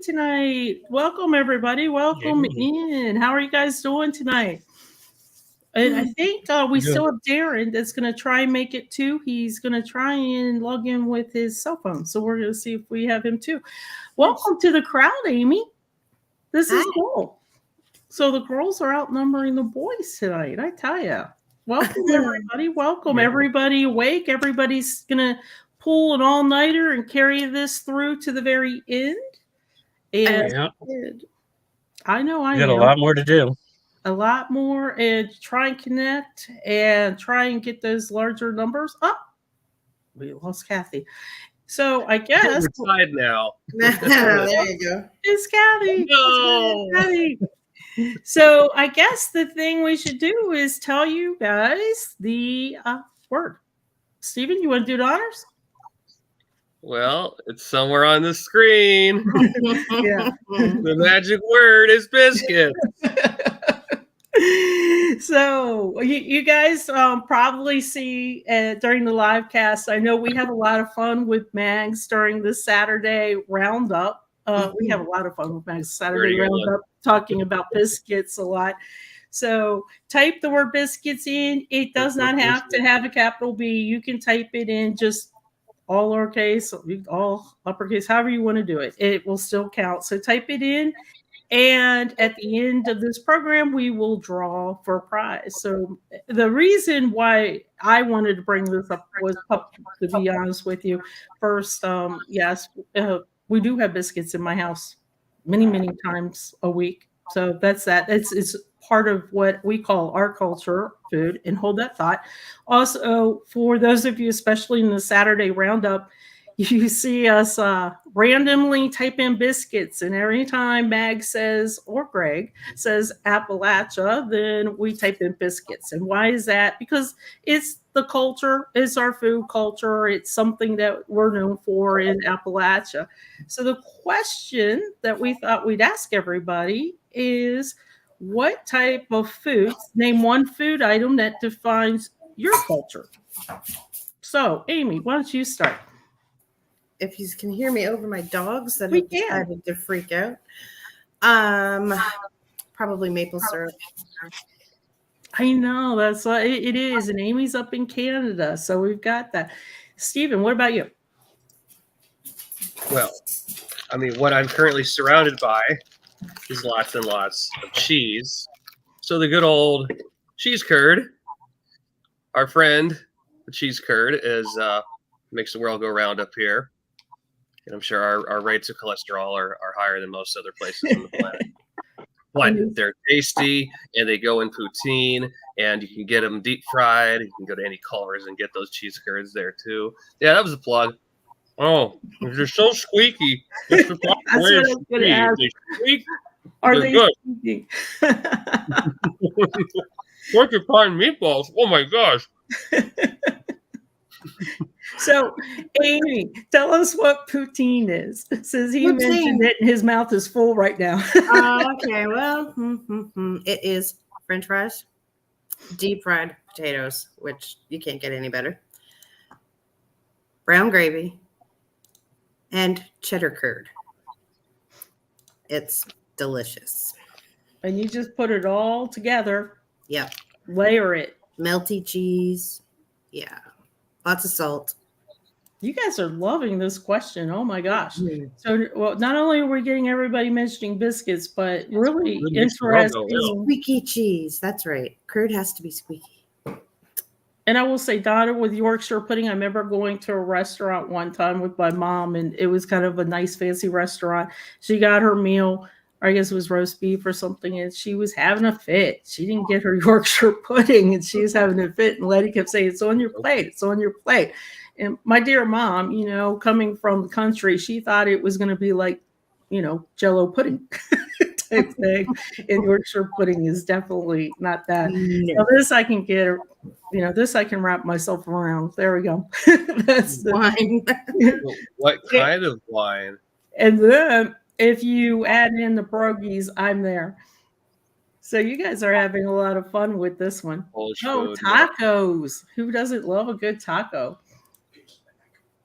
tonight. Welcome, everybody. Welcome in. How are you guys doing tonight? And I think we still have Darren that's going to try and make it too. He's going to try and log in with his cell phone. So we're going to see if we have him too. Welcome to the crowd, Amy. This is cool. So the girls are outnumbering the boys tonight, I tell you. Welcome, everybody. Welcome, everybody awake. Everybody's going to pull an all-nighter and carry this through to the very end. And I know I got a lot more to do. A lot more, and try and connect and try and get those larger numbers up. We lost Kathy. So I guess we're tied now. There you go. It's Kathy. No. It's Kathy. So I guess the thing we should do is tell you guys the word. Steven, you want to do the honors? Well, it's somewhere on the screen. Yeah. The magic word is biscuit. So you guys probably see during the live cast, I know we have a lot of fun with Mags during the Saturday roundup. We have a lot of fun with Mags Saturday roundup, talking about biscuits a lot. So type the word biscuits in. It does not have to have a capital B. You can type it in just all lowercase, all uppercase, however you want to do it. It will still count. So type it in. And at the end of this program, we will draw for a prize. So the reason why I wanted to bring this up was, to be honest with you, first, yes, we do have biscuits in my house many, many times a week. So that's that. It's part of what we call our culture food, and hold that thought. Also, for those of you, especially in the Saturday roundup, you see us randomly type in biscuits, and every time Mag says, or Greg says Appalachia, then we type in biscuits. And why is that? Because it's the culture, it's our food culture, it's something that we're known for in Appalachia. So the question that we thought we'd ask everybody is, what type of food, name one food item that defines your culture. So, Amy, why don't you start? If you can hear me over my dogs that have decided to freak out. Probably maple syrup. I know, that's what it is. And Amy's up in Canada, so we've got that. Steven, what about you? Well, I mean, what I'm currently surrounded by is lots and lots of cheese. So the good old cheese curd, our friend, the cheese curd, is makes the world go round up here. And I'm sure our rates of cholesterol are higher than most other places on the planet. But they're tasty, and they go in poutine, and you can get them deep fried. You can go to any Culver's and get those cheese curds there, too. Yeah, that was a plug. Oh, they're so squeaky. That's the proper way to squeak. They squeak. Are they good. Squeaking? Porcupine meatballs. Oh, my gosh. So, Amy, tell us what poutine is. Since he mentioned it, and his mouth is full right now. Okay, well, it is French fries, deep fried potatoes, which you can't get any better, brown gravy, and cheddar curd. It's delicious. And you just put it all together. Yep. Layer it. Melty cheese. Yeah. Lots of salt. You guys are loving this question. Oh my gosh. So, well, not only are we getting everybody mentioning biscuits, but really interesting. Squeaky cheese. That's right. Curd has to be squeaky. And I will say, Donna, with Yorkshire pudding, I remember going to a restaurant one time with my mom, and it was kind of a nice, fancy restaurant. She got her meal, or I guess it was roast beef or something, and she was having a fit. She didn't get her Yorkshire pudding, and she was having a fit, and Letty kept saying, "It's on your plate. It's on your plate." And my dear mom, you know, coming from the country, she thought it was going to be like, you know, Jell-O pudding type thing. And Yorkshire pudding is definitely not that. No. So this I can get, you know, this I can wrap myself around. There we go. That's the wine. What kind of wine? And then if you add in the pierogies, I'm there. So you guys are having a lot of fun with this one. Polish oh, food, tacos. Yeah. Who doesn't love a good taco?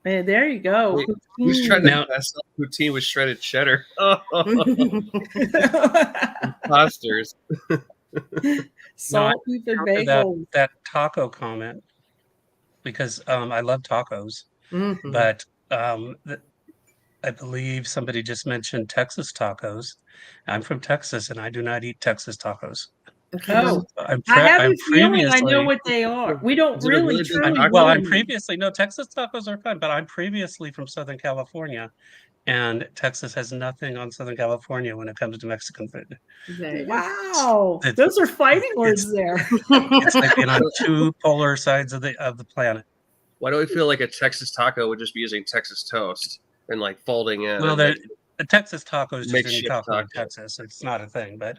Hey, there you go. Wait, who's trying to Now- mess up poutine with shredded cheddar? Imposters. Salt, beef, and Counter bagels. that taco comment because I love tacos, Mhm. but I believe somebody just mentioned Texas tacos. I'm from Texas, and I do not eat Texas tacos. Okay. Oh, I'm I have I'm a feeling I know previously- what they are. We don't Is it a really really big truly. taco? Well, know I'm them. previously no Texas tacos are fun, but I'm previously from Southern California, and Texas has nothing on Southern California when it comes to Mexican food. There you go. Wow, It's- those are fighting words there. It's like being on two polar sides of the planet. Why do I feel like a Texas taco would just be using Texas toast and like folding in? Well, and the Texas taco is just any Makeshift taco in taco. Texas. It's not a thing, but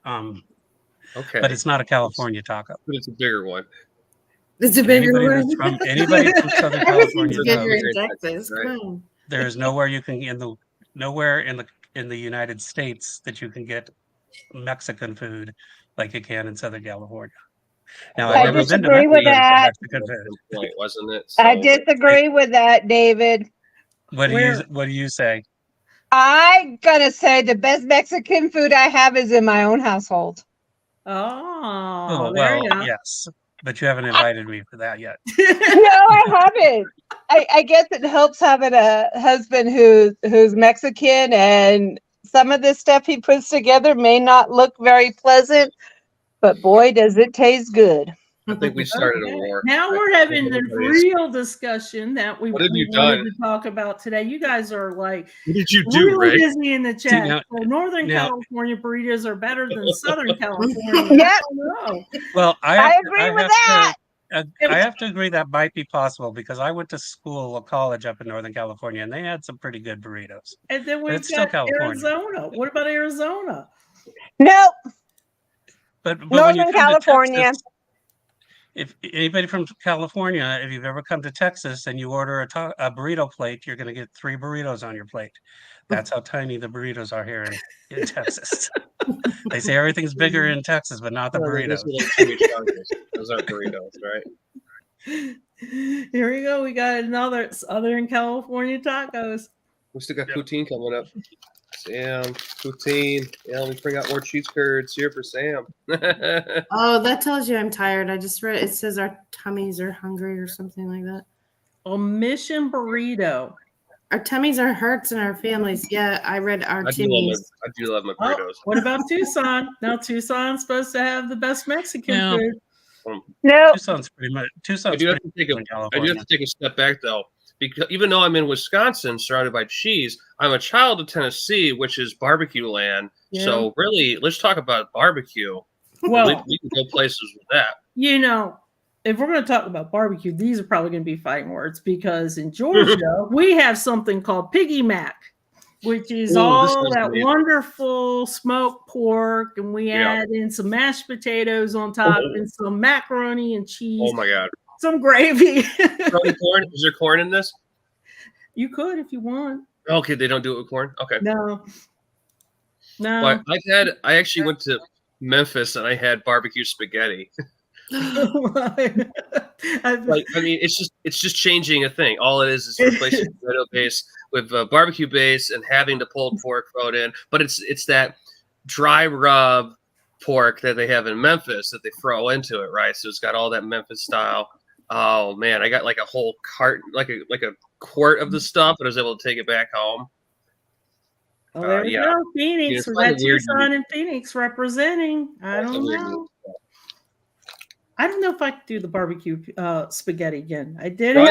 okay, but it's not a California taco. but it's a bigger one. It's a bigger Anybody one. anybody from Southern California Everything's bigger knows in knows. Texas. Right? Come on. there is nowhere you can nowhere in the United States that you can get Mexican food like you can in Southern California. Now, I I've never been to disagree with Mexico for that. Mexican food. Point, wasn't it? I So- disagree with that, David. What Where- do you say? I'm gonna say the best Mexican food I have is in my own household. Oh, there well, you go. yes, but you haven't invited me for that yet. No, I haven't. I guess it helps having a husband who's Mexican, and some of the stuff he puts together may not look very pleasant, but boy, does it taste good. I think we started a Okay. war. Now I we're think having the everybody's- real discussion that we What have you wanted done? to talk about today. You guys are like What did you do, really Ray? busy in the chat. now- So Northern now- California burritos are better than Southern California. Yep. I don't know. Well, I agree with that. I have to agree that might be possible because I went to school or college up in Northern California, and they had some pretty good burritos. And then we've it's still got California. Arizona. What about Arizona? Nope. But when you Northern come to California. Texas, if anybody from California, if you've ever come to Texas and you order a burrito plate, you're going to get 3 burritos on your plate. That's how tiny the burritos are here in Texas. They say everything's bigger in Texas, but not the Oh, burritos. those are like chimichangas. Those aren't burritos, right? Here we go. We got another Southern California tacos. We still got Yeah. poutine coming up. Sam, poutine. Yeah, let me bring out more cheese curds here for Sam. Oh, that tells you I'm tired. I just read it says our tummies are hungry or something like that. A mission burrito. Our tummies are hurts in our families. Yeah, I read our I do love my Oh, burritos. what about Tucson? Now Tucson's supposed to have the best Mexican Yeah. food. No. Tucson's pretty much I Tucson's do have pretty to take a in I do California. have to take a step back though, because even though I'm in Wisconsin, surrounded by cheese, I'm a child of Tennessee, which is barbecue land. Yeah. So really, let's talk about barbecue. Well, we can go places with that. you know, if we're going to talk about barbecue, these are probably going to be fighting words because in Georgia we have something called piggy mac, which is Ooh, this all is that amazing. wonderful smoked pork, and we Yeah. add in some mashed potatoes on top Oh. and some macaroni and cheese, Oh my god! some gravy. Throwing corn? Is there corn in this? You could if you want. Okay, they don't do it with corn. Okay. No. But I actually went to Memphis and I had barbecue spaghetti. Like, I mean, it's just changing a thing. All it is replacing tomato base with barbecue base and having the pulled pork thrown in. But it's that dry rub pork that they have in Memphis that they throw into it, right? So it's got all that Memphis style. Oh man, I got like a whole cart, like a quart of the stuff, and I was able to take it back home. Well, there we yeah. go. Phoenix. It's We kinda got weird. Tucson and Phoenix representing. I It's a don't weird know. move. I don't know if I could do the barbecue spaghetti again. I did No. it.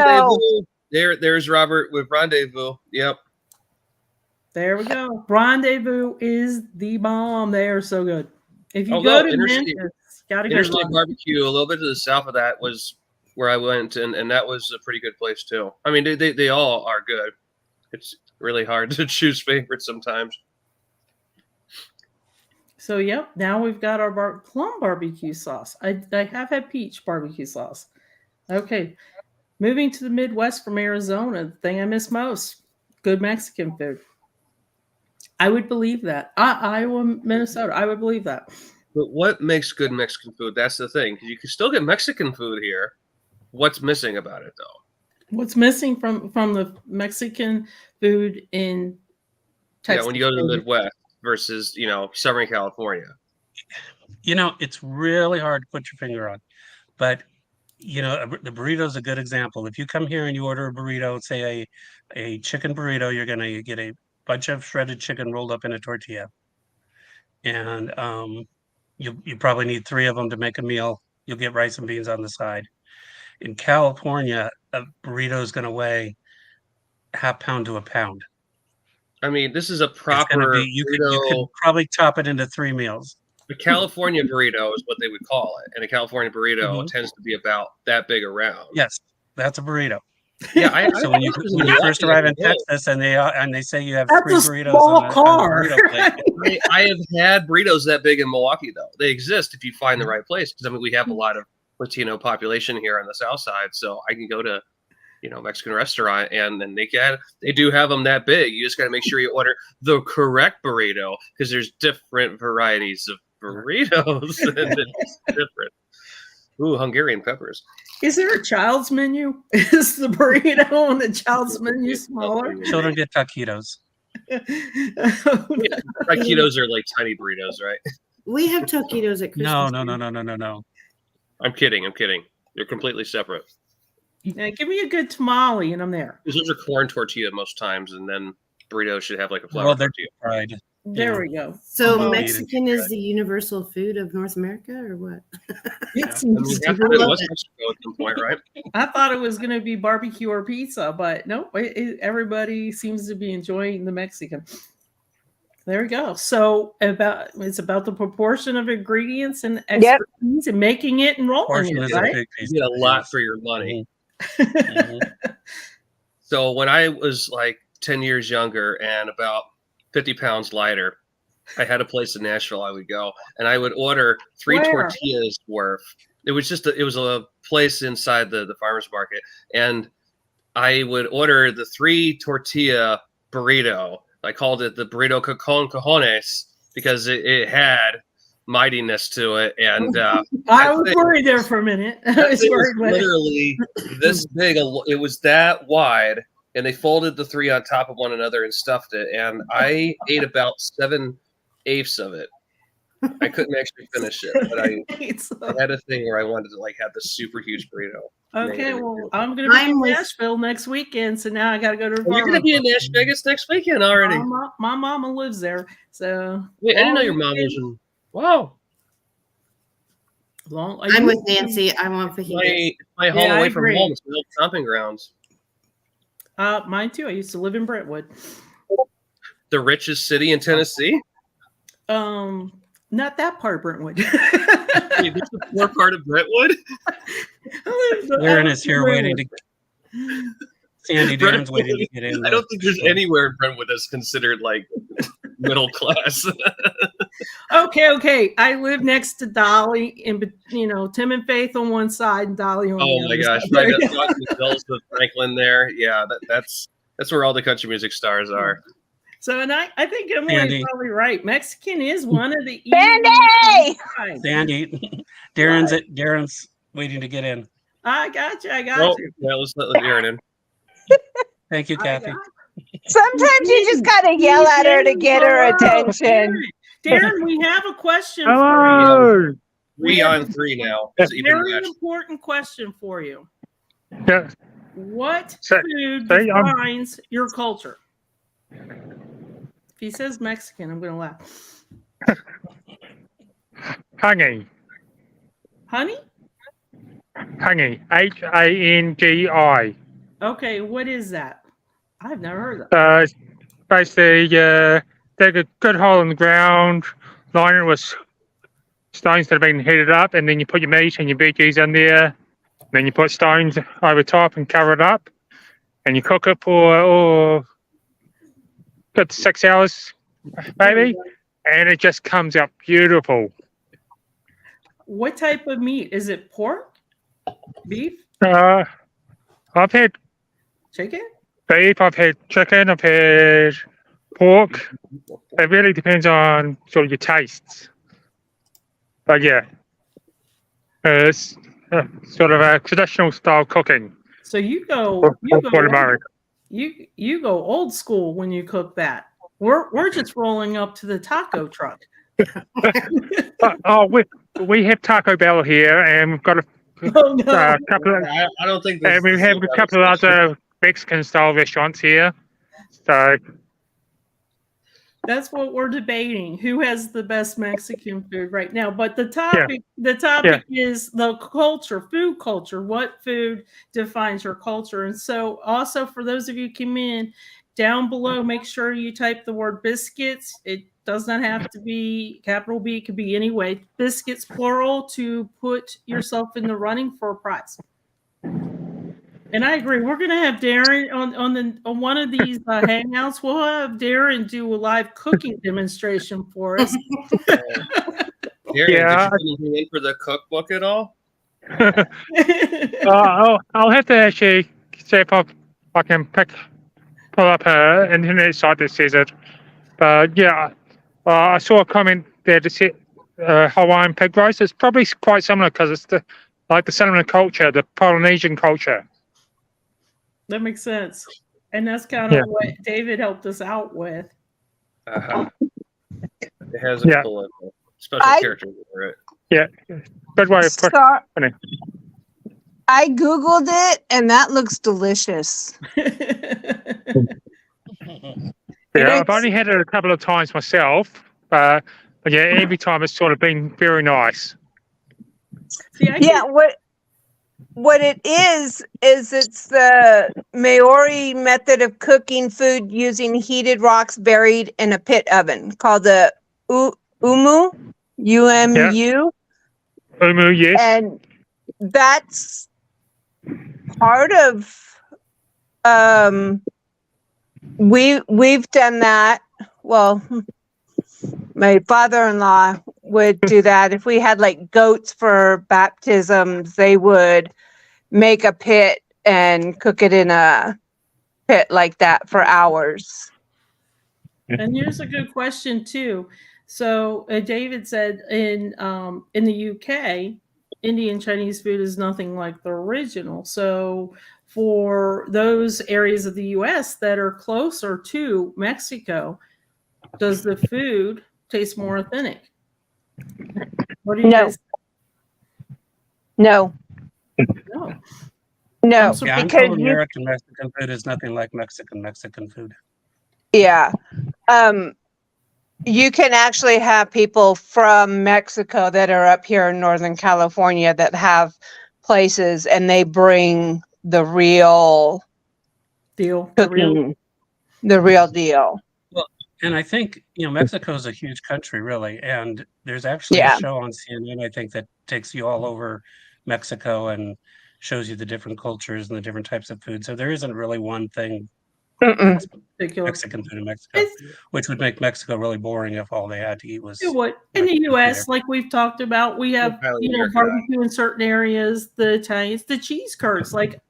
Rendezvous. There's Robert with Rendezvous. Yep. There we go. Rendezvous is the bomb. They are so good. If you Oh, go no, to Interstate- Memphis, gotta go. Interstate to Barbecue, a little bit to the south of that was where I went, and that was a pretty good place too. I mean, they all are good. It's really hard to choose favorites sometimes. So, yep. Now we've got our plum barbecue sauce. I have had peach barbecue sauce. Okay. Moving to the Midwest from Arizona, the thing I miss most, good Mexican food. I would believe that. Iowa, Minnesota, I would believe that. But what makes good Mexican food? That's the thing. 'Cause you can still get Mexican food here. What's missing about it, though? What's missing from the Mexican food in Texas? Yeah, when you go to the Midwest versus, Southern California. It's really hard to put your finger on, but the burrito is a good example. If you come here and you order a burrito, say a chicken burrito, you're gonna get a bunch of shredded chicken rolled up in a tortilla, and you probably need 3 of them to make a meal. You'll get rice and beans on the side. In California, a burrito is going to weigh half pound to a pound. I mean, this is a It's proper gonna be, you could probably chop it into 3 meals. A California burrito is what they would call it, and a California burrito Mhm. tends to be about that big around. Yes, that's a burrito. Yeah. So when you first arrive in Texas and they say you have That's 3 a burritos small on a car. burrito plate. I have had burritos that big in Milwaukee, though. They exist if you find the right place. Because we have a lot of Latino population here on the South Side, so I can go to, Mexican restaurant, and then they do have them that big. You just got to make sure you order the correct burrito, because there's different varieties of burritos, and it's different. Ooh, Hungarian peppers. Is there a child's menu? Is the burrito on the child's menu smaller? Children get taquitos. Taquitos are like tiny burritos, right? We have taquitos at Christmas. No. I'm kidding. They're completely separate. Now, give me a good tamale and I'm there. Because those are corn tortilla most times, and then burritos should have like a flour Well, they're tortilla. fried. There we go. So Tamale Mexican eating. is the universal food of North America, or what? It's- And we have to go to West Mexico at some point, right? I thought it was going to be barbecue or pizza, but no, everybody seems to be enjoying the Mexican. There we go. So it's about the proportion of ingredients and Yep. expertise and making it and rolling Portion it, is a right? big piece. You get a of lot it, for your money. Mhm. So when I was like 10 years younger and about 50 pounds lighter, I had a place in Nashville I would go, and I would order 3 Where? tortillas worth. It was a place inside the farmer's market, and I would order the 3 tortilla burrito. I called it the burrito con cojones because it had mightiness to it, and I was worried there for a minute. I that was thing was worried. When literally this big. It was that wide, and they folded the 3 on top of one another and stuffed it. And I ate about 7/8 of it. I couldn't actually finish it, but I had a thing where I wanted to have this super huge burrito. Okay, well, I'm going to be in Nashville next weekend, so now I got to go to. Well, you're going to be in Vegas next weekend already. My mama lives there, so. Wait, I didn't know your mom was in. Wow. I'm with Nancy. I want fajitas. My home Yeah, I away from agree. home is the old stomping grounds. Mine too. I used to live in Brentwood. The richest city in Tennessee. Not that part of Brentwood. Wait, this is the poor part of Brentwood. Darren is here waiting to. Sandy Darren's waiting to get in. I don't think there's anywhere in Brentwood that's considered middle class. Okay. I live next to Dolly, and Tim and Faith on one side, and Dolly on the Oh other. my gosh, side. right up front with Bells of Franklin there. Yeah, that's where all the country music stars are. So, and I think Emily's Sandy. probably right. Mexican is one of the Sandy! Sandy! Sandy, Darren's waiting to get in. I got you. Oh, yeah, let's let Darren in. Thank you, Kathy. Sometimes you just gotta yell at her to get her attention. Darren, we have a question for Hello. 3 on 3 now. It's you. even Very matched. important question for you. Yeah. What Say- food say, defines your culture? If he says Mexican, I'm going to laugh. Hangi. Honey? Hangi. Hangi. Okay, what is that? I've never heard of that. Basically, dig a good hole in the ground, line it with stones that have been heated up, and then you put your meat and your veggies in there. And then you put stones over top and cover it up, and you cook it for good 6 hours, maybe, and it just comes out beautiful. What type of meat? Is it pork? Beef? I've had Chicken? beef, I've had chicken, I've had pork. It really depends on sort of your tastes. But yeah, it's sort of a traditional style cooking. So you go old school when you cook that. We're just rolling up to the taco truck. We have Taco Bell here, and we've got a Oh no. couple of, I don't think and we have a couple of other Mexican style restaurants here. So That's what we're debating. Who has the best Mexican food right now? But the topic is the culture, food culture. What food defines your culture? And so also for those of you who came in, down below, make sure you type the word biscuits. It does not have to be capital B, it could be any way. Biscuits plural to put yourself in the running for a prize. And I agree. We're going to have Darren on one of these hangouts. We'll have Darren do a live cooking demonstration for us. Darren, did you put anything in for the cookbook at all? I'll have to actually see if I can pull up an internet site that says it. But yeah, I saw a comment there that said Hawaiian Pig Rice. It's probably quite similar because it's the Samoan culture, the Polynesian culture. That makes sense. And that's kind of what David helped us out with. It has a cool special character for it. Yeah. Good way of putting it. I Googled it, and that looks delicious. Yeah, I've only had it a couple of times myself. But yeah, every time it's sort of been very nice. What it is it's the Maori method of cooking food using heated rocks buried in a pit oven called the umu, U-M-U. Umu, yes. And that's part of we've done that. Well, my father-in-law would do that. If we had like goats for baptisms, they would make a pit and cook it in a pit like that for hours. And here's a good question too. So David said in the UK, Indian Chinese food is nothing like the original. So for those areas of the US that are closer to Mexico, does the food taste more authentic? What do you guys? No. Yeah, because I'm told American Mexican food is nothing like Mexican food. Yeah. You can actually have people from Mexico that are up here in Northern California that have places, and they bring the real deal, cooking, the real deal. Well, and I think, Mexico is a huge country, really. And there's actually a show on CNN, I think, that takes you all over Mexico and shows you the different cultures and the different types of food. So there isn't really one thing Mexican food in Mexico, which would make Mexico really boring if all they had to eat was. It would. In the U.S., like we've talked about, we have barbecue in certain areas. The Italians, the cheese curds. Like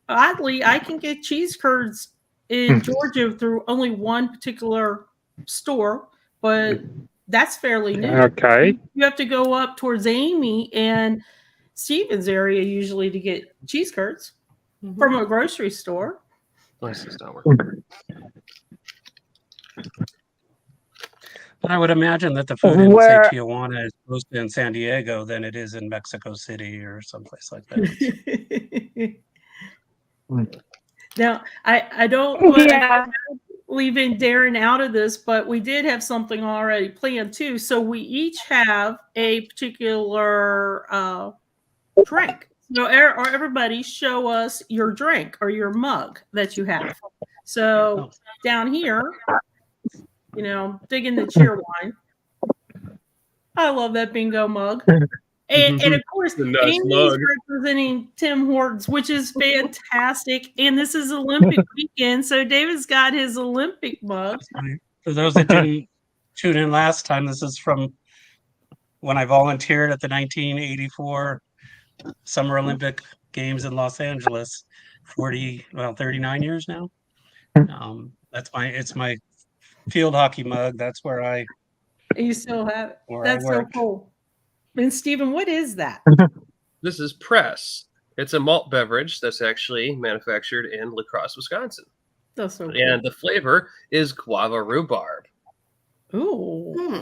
oddly, I can get cheese curds in Georgia through only one particular store, but that's fairly new. Okay. You have to go up towards Amy and Stevens area usually to get cheese curds from a grocery store. License not working. But I would imagine that the food in, say, Tijuana is closer in San Diego than it is in Mexico City or someplace like that. Now, I don't want to leaving Darren out of this, but we did have something already planned too. So we each have a particular drink. So everybody show us your drink or your mug that you have. So down here, dig in the cheer wine. I love that bingo mug. And of course, Amy's representing Tim Hortons, which is fantastic. And this is Olympic weekend, so David's got his Olympic mug. For those that didn't tune in last time, this is from when I volunteered at the 1984 Summer Olympic Games in Los Angeles. 39 years now. It's my field hockey mug. That's where you still have it. That's so cool. And Stephen, what is that? This is press. It's a malt beverage that's actually manufactured in La Crosse, Wisconsin. That's so cool. And the flavor is guava rhubarb. Ooh.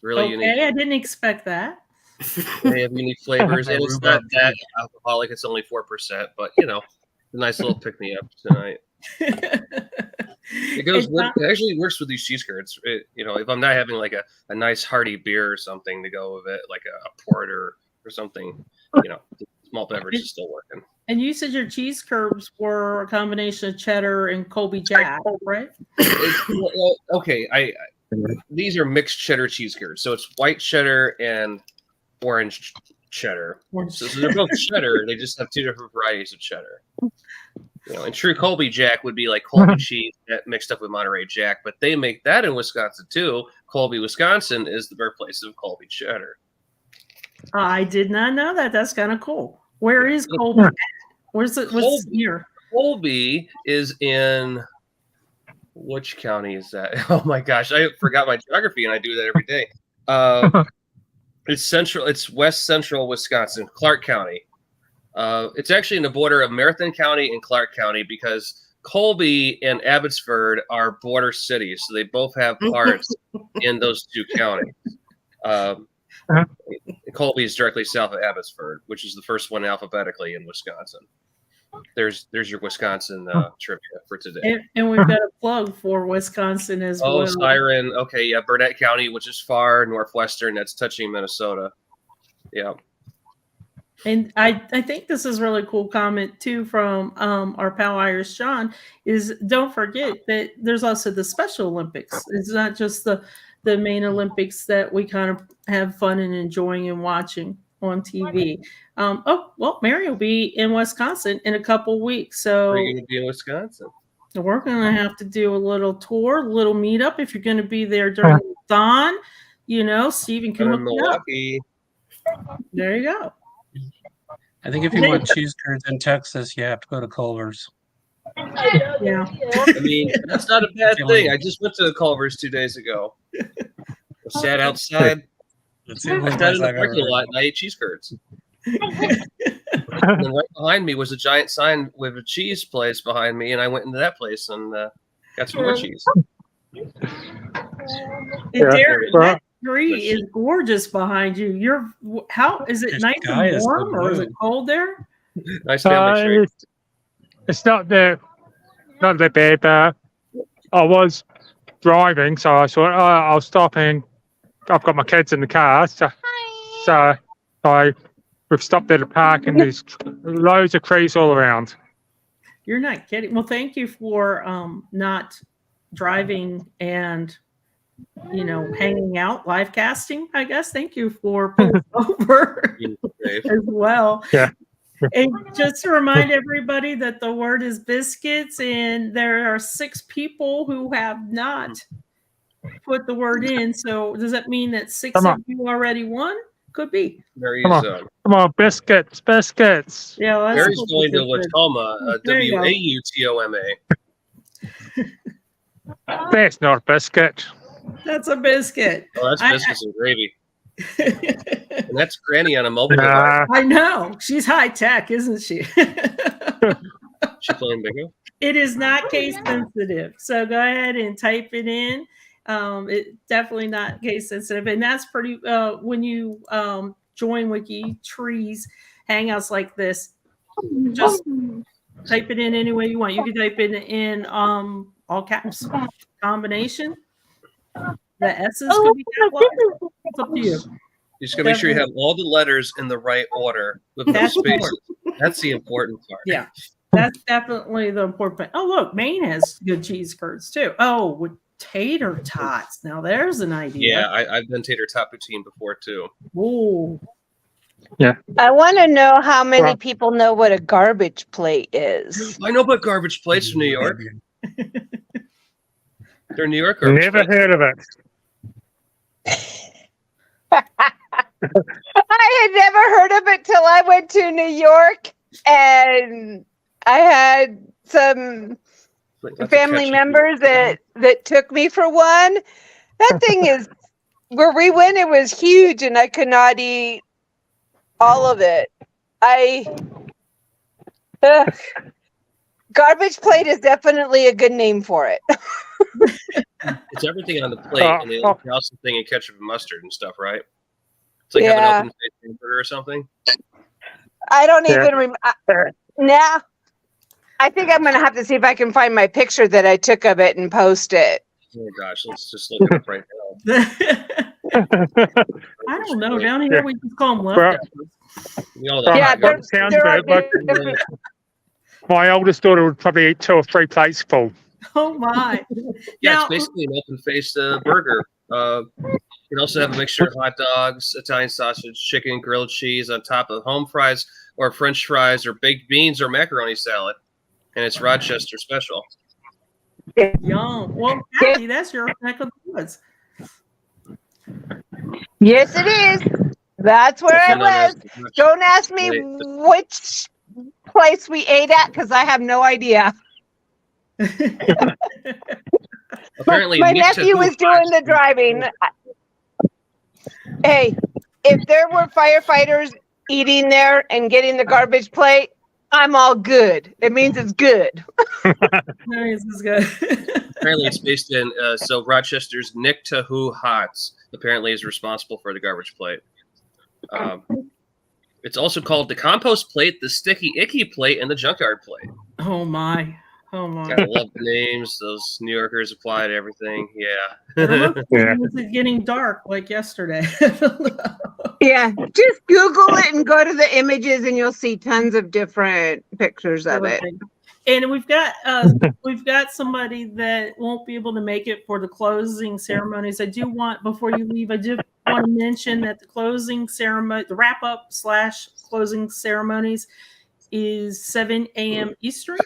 Really Okay, unique. I didn't expect that. They have unique flavors, and it's not Rhubarb that alcoholic. It's only 4%, but you know, a nice little pick me up tonight. It goes. It actually works with these cheese curds. You know, if I'm not having like a nice hearty beer or something to go with it, like a porter or something, you know, the malt beverage is still working. And you said your cheese curds were a combination of cheddar and Colby Jack, right? Well, okay, these are mixed cheddar cheese curds, so it's white cheddar and orange cheddar. So they're both cheddar. They just have two different varieties of cheddar. You know, and true Colby Jack would be like Colby cheese mixed up with Monterey Jack, but they make that in Wisconsin too. Colby, Wisconsin is the birthplace of Colby cheddar. I did not know that. That's kind of cool. Where is Colby? Where's it? What's here? Colby is in which county is that? Oh my gosh, I forgot my geography, and I do that every day. It's central. It's west central Wisconsin, Clark County. It's actually in the border of Marathon County and Clark County because Colby and Abbotsford are border cities, so they both have parts in those two counties. Colby is directly south of Abbotsford, which is the first one alphabetically in Wisconsin. There's your Wisconsin trivia for today. And we've got a plug for Wisconsin as well. Oh, Siren. Okay, yeah, Burnett County, which is far northwestern. That's touching Minnesota. Yeah. And I think this is really cool comment too from our pal Irish John is don't forget that there's also the Special Olympics. It's not just the main Olympics that we kind of have fun and enjoying and watching on TV. Mary will be in Wisconsin in a couple weeks. So we're going to be in Wisconsin. We're going to have to do a little tour, a little meetup. If you're going to be there during the dawn, you know, Stephen can hook you up. There you go. I think if you want cheese curds in Texas, you have to go to Culver's. Yeah. I mean, that's not a bad thing. I just went to Culver's 2 days ago. I sat outside. I sat in the parking lot and I ate cheese curds. And then right behind me was a giant sign with a cheese place behind me, and I went into that place and got some more cheese. Darren, that tree is gorgeous behind you. How is it? Nice and warm, or is it cold there? Nice family tree. It's not that bad, but I was driving, so I thought, I'll stop and I've got my kids in the car, so we've stopped at a park and there's loads of trees all around. You're not kidding. Well, thank you for not driving and hanging out, live casting, I guess. Thank you for pulling over as well. Yeah. And just to remind everybody that the word is biscuits, and there are 6 people who have not put the word in. So does that mean that 6 of you already won? Could be. Come on, biscuits. Yeah, well, Mary's going to Watoma, Wautoma. That's not a biscuit. That's a biscuit. Oh, that's biscuits and gravy. And that's Granny on a mobile device. I know. She's high tech, isn't she? She playing bingo? It is not case sensitive. So go ahead and type it in. It's definitely not case sensitive. And that's pretty, when you join WikiTree's hangouts like this, just type it in any way you want. You can type it in all caps, combination. The S's could be capitalized. It's up to you. You just gotta make sure you have all the letters in the right order with no spaces. That's the important part. Yeah, that's definitely the important part. Oh, look, Maine has good cheese curds too. Oh, with tater tots. Now there's an idea. Yeah, I've done tater tot poutine before too. Ooh. Yeah. I want to know how many people know what a garbage plate is. I know about garbage plates from New York. They're New York. Never heard of it. I had never heard of it till I went to New York, and I had some family members that took me for one. That thing is, where we went, it was huge, and I could not eat all of it. I Garbage plate is definitely a good name for it. It's everything on the plate, and they also thing in ketchup and mustard and stuff, right? It's like Yeah. having open-faced hamburger or something. I don't even remember. Nah. I think I'm going to have to see if I can find my picture that I took of it and post it. Oh my gosh, let's just look it up right now. I don't know. Down here we just call them leftovers. We all know Yeah, how there- Sounds there are good, but my oldest daughter would probably eat 2 or 3 plates full. Oh my! Yeah, Now- it's basically an open-faced burger. You can also have a mixture of hot dogs, Italian sausage, chicken, grilled cheese on top of home fries or French fries or baked beans or macaroni salad. And it's Rochester special. Yum. Well, Kathy, that's your neck of the woods. Yes, it is. That's where I Also known as live. the Don't ask me Plate. which place we ate at because I have no idea. Apparently, My Nick nephew Tahu was doing the Fox- driving. Hey, if there were firefighters eating there and getting the garbage plate, I'm all good. It means it's good. This is good. Apparently, it's based in so Rochester's Nick Tahu Hots. Apparently, is responsible for the garbage plate. It's also called the compost plate, the sticky icky plate, and the junkyard plate. Oh my! Oh my! Gotta love the names. Those New Yorkers apply to everything. Yeah. Yeah. Is it getting dark like yesterday? Yeah, just Google it and go to the images and you'll see tons of different pictures of it. And we've got somebody that won't be able to make it for the closing ceremonies. I do want, before you leave, I do want to mention that the closing ceremony, the wrap up / closing ceremonies is 7 a.m. Eastern.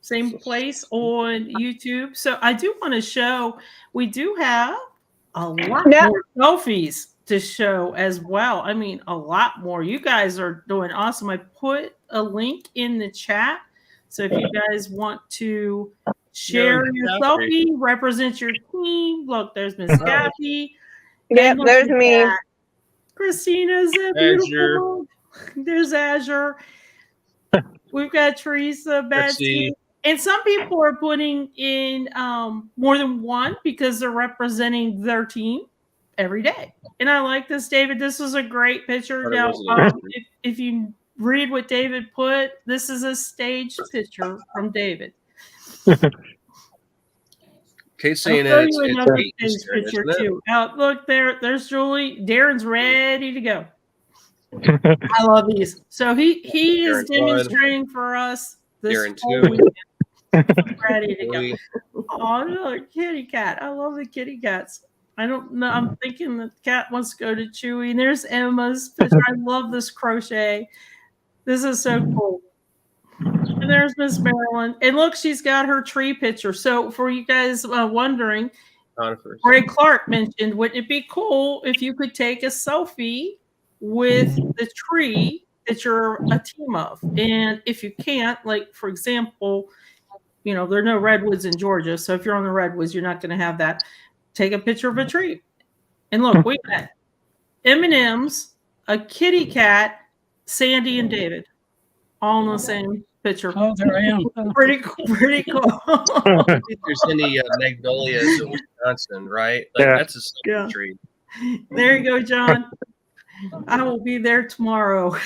Same place on YouTube. So I do want to show, we do have a lot more selfies to show as well. I mean, a lot more. You guys are doing awesome. I put a link in the chat. So if you guys want to share your selfie, represent your team. Look, there's Miss Kathy. Yep, there's me. Christina's a beautiful. There's Azure. We've got Teresa, Betsy. And some people are putting in more than one because they're representing their team every day. And I like this, David. This is a great picture. Now, if you read what David put, this is a staged picture from David. Kate's saying I'll that show you another it's staged picture too. Look, there's Julie. Darren's ready to go. I love these. So he is demonstrating for us this whole weekend. Ready to go. Oh, look, kitty cat. I love the kitty cats. I don't know. I'm thinking the cat wants to go to Chewy. And there's Emma's picture. I love this crochet. This is so cool. And there's Miss Marilyn. And look, she's got her tree picture. So for you guys wondering, Greg Clark mentioned, wouldn't it be cool if you could take a selfie with the tree that you're a team of? And if you can't, like, for example, you know, there are no redwoods in Georgia. So if you're on the redwoods, you're not going to have that. Take a picture of a tree. And look, we got M&M's, a kitty cat, Sandy, and David all in the same picture. Oh, there I am. Pretty cool. There's any magnolias in Wisconsin, right? Like, that's a selfie tree. There you go, John. I will be there tomorrow.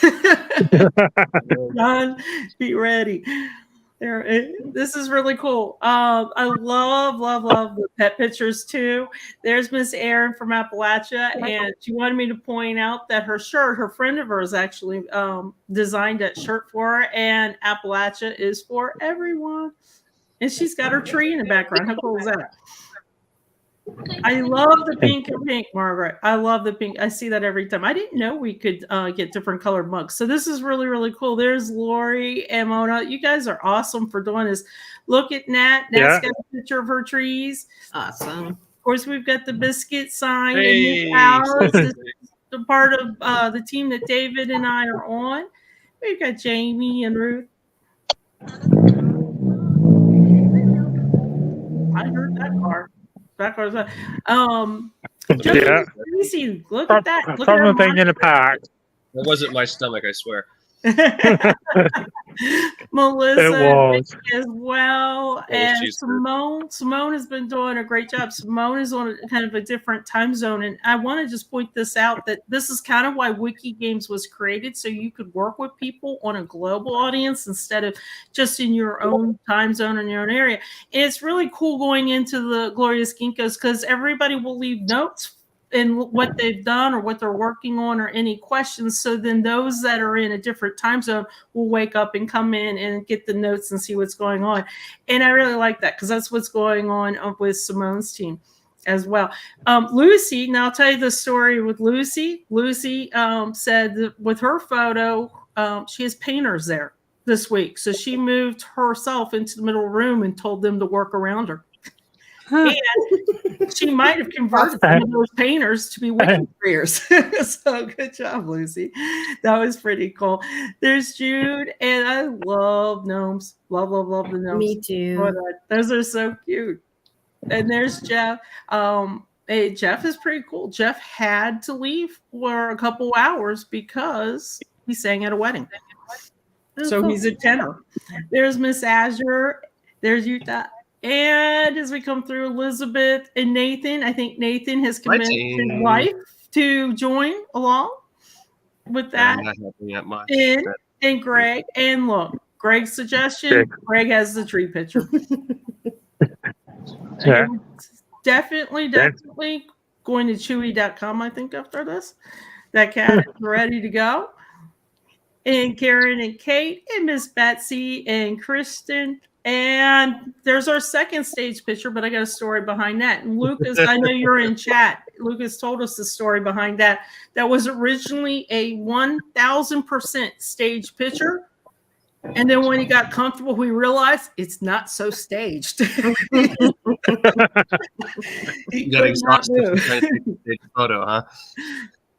John, be ready. This is really cool. I love the pet pictures too. There's Miss Erin from Appalachia, and she wanted me to point out that her shirt, her friend of hers actually designed that shirt for her, and Appalachia is for everyone. And she's got her tree in the background. How cool is that? I love the pink, Margaret. I love the pink. I see that every time. I didn't know we could get different colored mugs. So this is really, really cool. There's Lori and Mona. You guys are awesome for doing this. Look at Nat. Nat's got a picture of her trees. Awesome. Of course, we've got the biscuit sign. And Miss Alice is the part of the team that David and I are on. We've got Jamie and Ruth. I heard that car. Backwards. Tracy, look at that. Look at thing in the park. That wasn't my stomach, I swear. Melissa It was. as well, Yeah, and she's good. Simone has been doing a great job. Simone is on a kind of a different time zone, and I want to just point this out that this is kind of why WikiGames was created, so you could work with people on a global audience instead of just in your own time zone in your own area. And it's really cool going into the Glorious Ginkgos because everybody will leave notes in what they've done or what they're working on or any questions. So then those that are in a different time zone will wake up and come in and get the notes and see what's going on. And I really like that because that's what's going on with Simone's team as well. Lucy, now I'll tell you the story with Lucy. Lucy said that with her photo, she has painters there this week. So she moved herself into the middle room and told them to work around her. And she might have converted some of those painters to be wiki careers. So good job, Lucy. That was pretty cool. There's Jude, and I love gnomes. Love the gnomes. Me too. Those are so cute. And there's Jeff. Hey, Jeff is pretty cool. Jeff had to leave for a couple hours because he sang at a wedding. So he's a tenor. There's Miss Azure. There's Utah. And as we come through, Elizabeth and Nathan, I think Nathan has convinced his wife to join along with that. I'm not helping that much. And Greg. And look, Greg's suggestion, Greg has the tree picture. Yeah. Definitely going to chewy.com, I think, after this. That cat is ready to go. And Karen and Kate and Miss Betsy and Kristen. And there's our second stage picture, but I got a story behind that. And Lucas, I know you're in chat. Lucas told us the story behind that. That was originally a 1,000% stage picture. And then when he got comfortable, we realized it's not so staged. You got exhausted trying to take a stage photo, huh?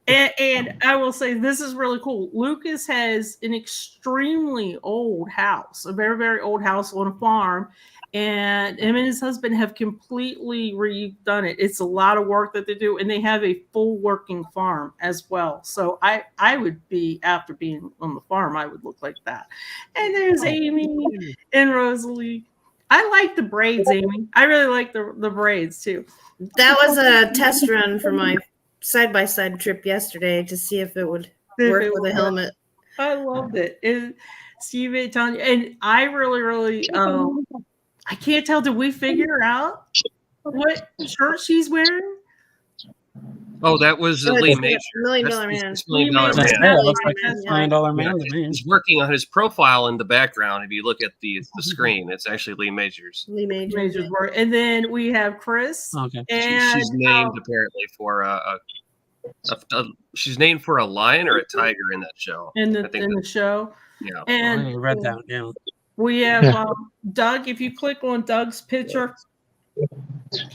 And I will say this is really cool. Lucas has an extremely old house, a very, very old house on a farm. And him and his husband have completely redone it. It's a lot of work that they do. And they have a full working farm as well. So I would be, after being on the farm, I would look like that. And there's Amy and Rosalie. I like the braids, Amy. I really like the braids too. That was a test run for my side-by-side trip yesterday to see if it would work with a helmet. I loved it. And Steve, Tanya, and I really, I can't tell. Did we figure out what shirt she's wearing? Oh, that was Lee Major. $1 Million Man. $6 Million Man. Yeah, it looks like $6 million man to me. He's working on his profile in the background. If you look at the screen, it's actually Lee Majors. Lee Major. Major's work. And then we have Chris. Okay. And She's named apparently for she's named for a lion or a tiger in that show. in the show. Yeah. And I read that. Yeah. we have Doug. If you click on Doug's picture,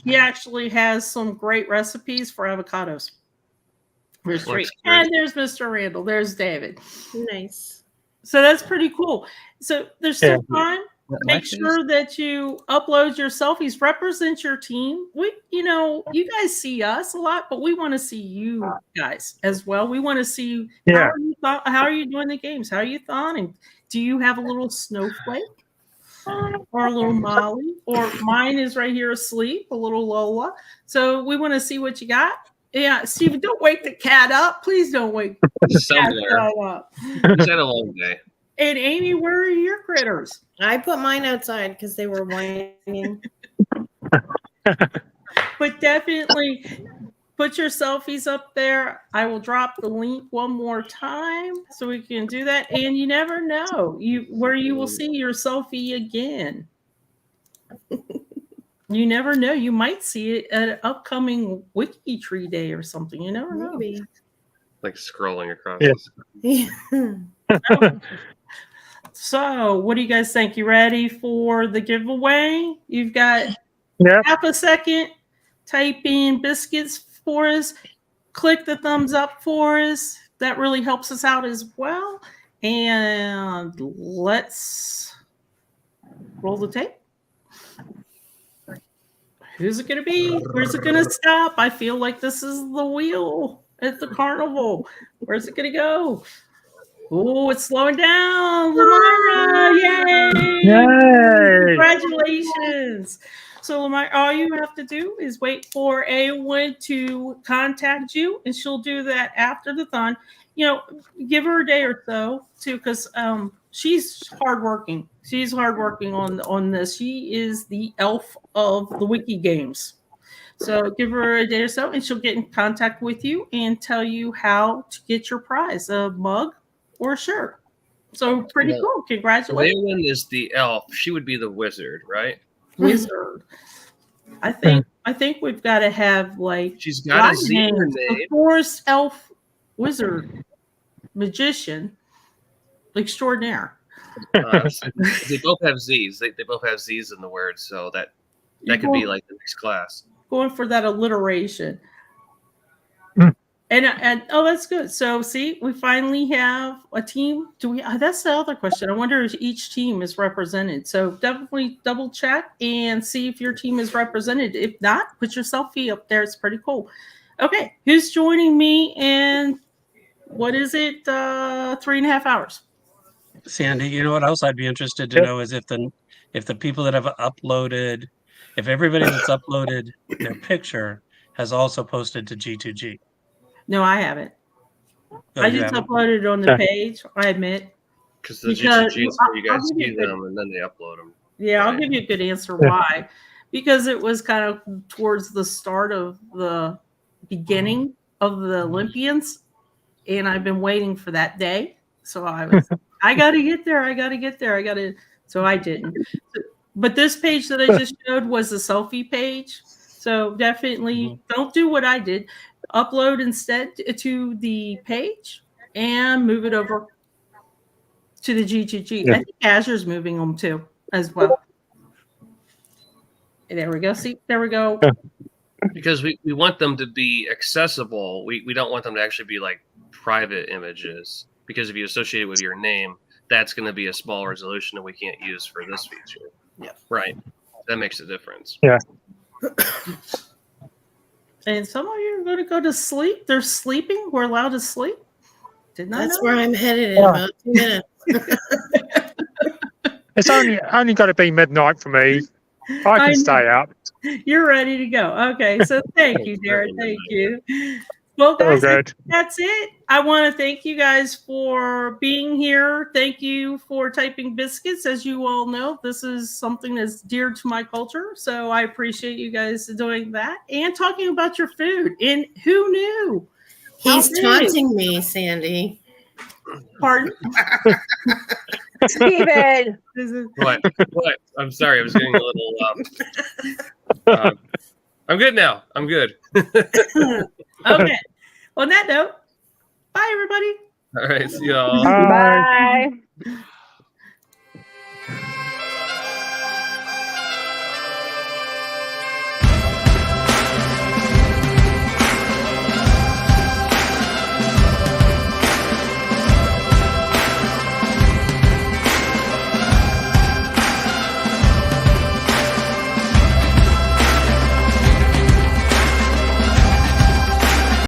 he actually has some great recipes for avocados. There's three. And there's Mr. Randall. There's David. Nice. So that's pretty cool. So there's still time. Make sure that you upload your selfies. Represent your team. You guys see us a lot, but we want to see you guys as well. We want to see how are you doing the games? How are you thawing? Do you have a little snowflake or a little Molly? Or mine is right here asleep, a little Lola. So we want to see what you got. Yeah, Steven, don't wake the cat up. Please don't wake the cat up. He's had a long day. And Amy, where are your critters? I put mine outside because they were whining. But definitely put your selfies up there. I will drop the link one more time so we can do that. And you never know where you will see your selfie again. You never know. You might see it at an upcoming WikiTree day or something. You never know. Maybe. Like scrolling across. Yeah. So, what do you guys think? You ready for the giveaway? You've got half a second. Type in biscuits for us. Click the thumbs up for us. That really helps us out as well. And let's roll the tape. Who's it going to be? Where's it going to stop? I feel like this is the wheel at the carnival. Where's it going to go? Oh, it's slowing down. Lamara, yay! Yay! Congratulations. So, Lamar, all you have to do is wait for A1 to contact you, and she'll do that after the thon. Give her a day or so too, because she's hardworking. She's hardworking on this. She is the elf of the WikiGames. So give her a day or so, and she'll get in contact with you and tell you how to get your prize, a mug or a shirt. So pretty cool. Congratulations. Leyland is the elf. She would be the wizard, right? Wizard. I think we've got to have like She's got a Z in her a name. forest elf wizard magician extraordinaire. They both have Z's. They both have Z's in the word, so that could be like the next class. Going for that alliteration. And oh, that's good. So see, we finally have a team. Do we? That's the other question. I wonder if each team is represented. So definitely double check and see if your team is represented. If not, put your selfie up there. It's pretty cool. Okay, who's joining me? And what is it? 3.5 hours. Sandy, you know what else I'd be interested to know is if the people that have uploaded, if everybody that's uploaded their picture has also posted to G2G. No, I haven't. Oh, I you just haven't? uploaded it on the page. I admit. Because the Because- G2G is where you I'll guys give you see a good- them and then they upload them. Yeah, I'll Right. give you a good answer why. Because it was kind of towards the start of the beginning of the Olympians, and I've been waiting for that day. So I got to get there. So I didn't. But this page that I just showed was a selfie page. So definitely don't do what I did. Upload instead to the page and move it over to the G2G. Yeah. I think Azure's moving them too as well. There we go. See, there we go. Because we want them to be accessible. We don't want them to actually be like private images. Because if you associate it with your name, that's going to be a small resolution that we can't use for this feature. Yeah. Right. That makes a difference. Yeah. And some of you are going to go to sleep. They're sleeping. We're allowed to sleep. Did not That's know. where I'm headed in about 2 minutes. It's only got to be midnight for me. I I can know. stay up. You're ready to go. Okay, so thank you, Darren. Thank you. Well, Oh, guys, good. that's it. I want to thank you guys for being here. Thank you for typing biscuits. As you all know, this is something that's dear to my culture. So I appreciate you guys doing that and talking about your food. And who knew? He's How big? taunting me, Sandy. Pardon? Steven. This is- What? I'm sorry. I was getting a little. I'm good now. I'm good. Okay. On that note, bye, everybody. All right. See y'all. Bye. Bye.